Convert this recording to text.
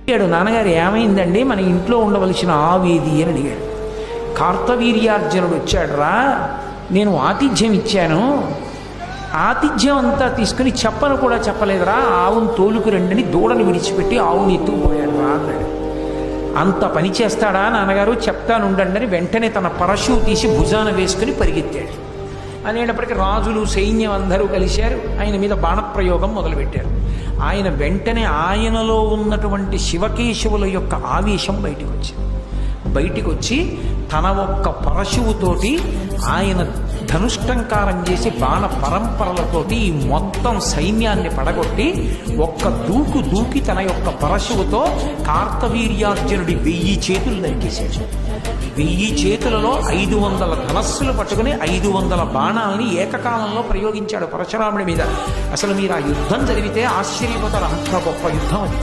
అడిగాడు, నాన్నగారు ఏమైందండి, మన ఇంట్లో ఉండవలసిన ఆవేది అని అడిగాడు. కార్తవీర్యార్జునుడు వచ్చాడురా, నేను ఆతిథ్యం ఇచ్చాను, ఆతిథ్యం అంతా తీసుకుని చెప్పను కూడా చెప్పలేదురా, ఆవును తోలుకు రండిని దూడని విడిచిపెట్టి ఆవుని ఎత్తుకుపోయాడు రా అన్నాడు. అంత పని చేస్తాడా నాన్నగారు, చెప్తానుండండి అని వెంటనే తన పరశు తీసి భుజాన వేసుకుని పరిగెత్తాడు. అనేటప్పటికీ రాజులు సైన్యం అందరూ కలిశారు, ఆయన మీద బాణప్రయోగం మొదలుపెట్టారు. ఆయన వెంటనే ఆయనలో ఉన్నటువంటి శివకేశవుల యొక్క ఆవేశం బయటికి వచ్చి తన ఒక్క పరశువుతోటి ఆయన ధనుష్టంకారం చేసి బాణ పరంపరలతోటి ఈ మొత్తం సైన్యాన్ని పడగొట్టి ఒక్క దూకి తన యొక్క పరశువుతో కార్తవీర్యార్జునుడి 1000 చేతులు నరికేశాడు. 1000 చేతులలో 500 ధనస్సులు పట్టుకుని 500 బాణాలని ఏకకాలంలో ప్రయోగించాడు పరశురాముడి మీద. అసలు మీరు ఆ యుద్ధం జరిగితే ఆశ్చర్యపోతారు, అంత గొప్ప యుద్ధం అది.